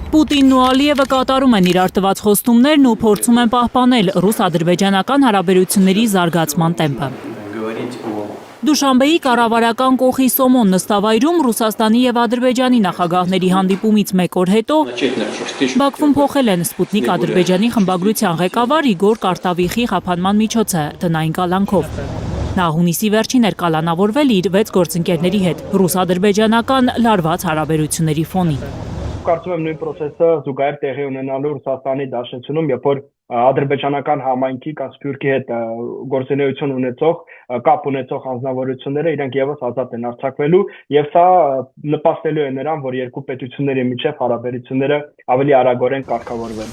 Պուտինն ու Ալիևը կատարում են իրար տված խոստումներն ու փորձում են պահպանել ռուս-ադրբեջանական հարաբերությունների զարգացման տեմպը։ Դուշանբեի կառավարական կողի Սոմոն նստավայրում Ռուսաստանի եւ Ադրբեջանի նախագահների հանդիպումից մեկ օր հետո Բաքվում փոխել են Սպուտնիկ Ադրբեջանի խմբագրության ղեկավար Իգոր Կարտավիխի խափանման միջոցը տնային կալանքով։ Նա հունիսի վերջին էր կալանավորվել իր 6 գործընկերների հետ ռուս-ադրբեջանական լարված հարաբերությունների ֆոնին։ Կարծում եմ նույն process-ը զուգահեռ տեղի ունենալու Ռուսաստանի Դաշնությունում, երբ որ ադրբեջանական համայնքի կամ Սփյուռքի հետ գործունեություն ունեցող, կապ ունեցող անձնավորությունները իրենք եւս ազատ են արձակվելու, եւ սա նպաստելու է նրան, որ երկու պետությունների միջև հարաբերությունները ավելի արագորեն կարգավորվեն։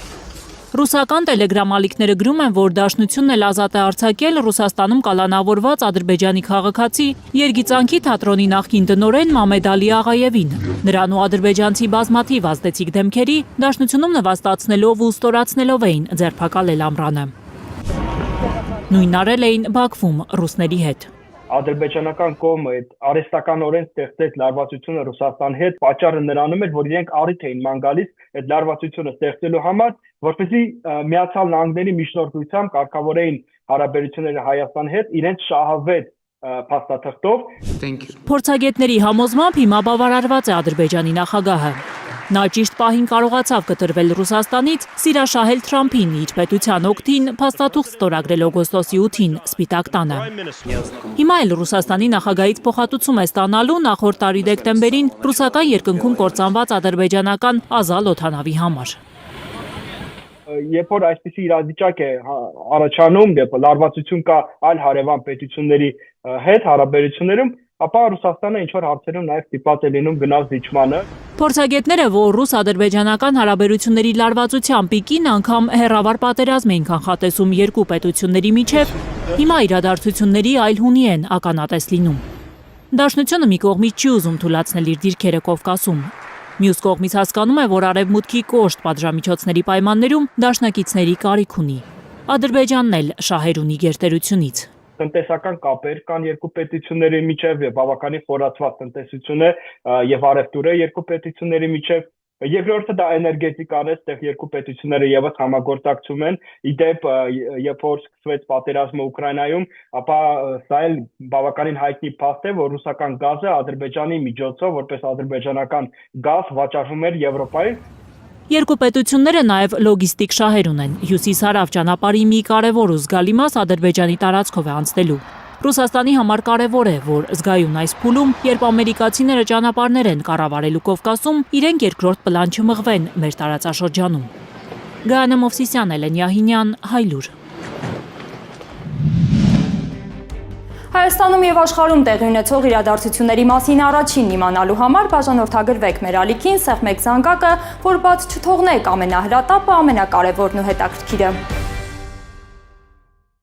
Ռուսական տելեգրամ-ալիքները գրում են, որ Դաշնությունն էլ ազատ է արձակել Ռուսաստանում կալանավորված ադրբեջանի քաղաքացի Երգիծանքի թատրոնի նախկին տնօրեն Մամեդ Ալի Աղայևին։ Նրան ու ադրբեջանցի բազմաթիվ ազդեցիկ դեմքերի Դաշնությունում նվաստացնելով ու ստորացնելով էին ձերբակալել ամռանը։ Նույնն արել էին Բաքվում ռուսների հետ։ Ադրբեջանական կողմը այդ արհեստականորեն ստեղծեց լարվածությունը Ռուսաստանի հետ, պատճառը նրանում էր, որ իրենք առիթ էին ման գալիս այդ լարվածությունը ստեղծելու համար, որպեսզի Միացյալ Նահանգների միջնորդությամբ կարգավորեին հարաբերությունները Հայաստանի հետ, իրենց շահավետ փաստաթղթով։ Փորձագետների համոզմամբ հիմա բավարարված է Ադրբեջանի նախագահը։ Նա ճիշտ պահին կարողացավ կտրվել Ռուսաստանից, սիրաշահել Թրամփին իր պետության օգտին, փաստաթուղթ ստորագրել օգոստոսի 8-ին Սպիտակ տանը։ Հիմա էլ Ռուսաստանի նախագահից փոխհատուցում է ստանալու նախորդ տարի դեկտեմբերին ռուսական երկնքում կործանված ադրբեջանական Ազալ օդանավի համար։ Երբ որ այսպիսի իրավիճակ է առաջանում, երբ լարվածություն կա այլ հարևան պետությունների հետ հարաբերություններում, ապա Ռուսաստանը ինչ-որ հարցերում նաև ստիպված է լինում գնալ զիջմանը։ Փորձագետները, որ ռուս-ադրբեջանական հարաբերությունների լարվածության պիկին անգամ հեռավար պատերազմ էին կանխատեսում երկու պետությունների միջև, հիմա իրադարձությունների այլ հունի են ականատես լինում։ Դաշնությունը մի կողմից չի ուզում թուլացնել իր դիրքերը Կովկասում։ Մյուս կողմից հասկանում է, որ արևմուտքի կոշտ պատժամիջոցների պայմաններում դաշնակիցների կարիք ունի։ Ադրբեջանն էլ շահեր ունի գերտերությունից։ Տնտեսական կապեր կան երկու պետությունների միջև եւ բավականին խորացված տնտեսություն է եւ առևտուր է երկու պետությունների միջև։ Երկրորդը դա էներգետիկան է, այդտեղ երկու պետությունները եւս համագործակցում են։ Իդեպ, երբ որ սկսվեց պատերազմը Ուկրաինայում, ապա սա էլ բավականին հայտնի փաստ է, որ ռուսական գազը Ադրբեջանի միջոցով, որպես ադրբեջանական գազ, վաճառվում էր Եվրոպայի։ Երկու պետությունները նաև լոգիստիկ շահեր ունեն։ Հյուսիս-հարավ ճանապարհի մի կարևոր ու զգալի մաս Ադրբեջանի տարածքով է անցնելու։ Ռուսաստանի համար կարևոր է, որ զգայուն այս փուլում, երբ ամերիկացիները ճանապարհներ են կառավարելու Կովկասում, իրենք երկրորդ պլան չմղվեն մեր տարածաշրջանում։ Գայանե Մովսիսյան, Էլեն Յահինյան, Հայլուր։ Հայաստանում եւ աշխարհում տեղի ունեցող իրադարձությունների մասին առաջին իմանալու համար բաժանորդագրվեք մեր ալիքին, սեղմեք զանգակը, որ բաց չթողնեք ամենահրատապը, ամենակարևորն ու հետաքրքիրը։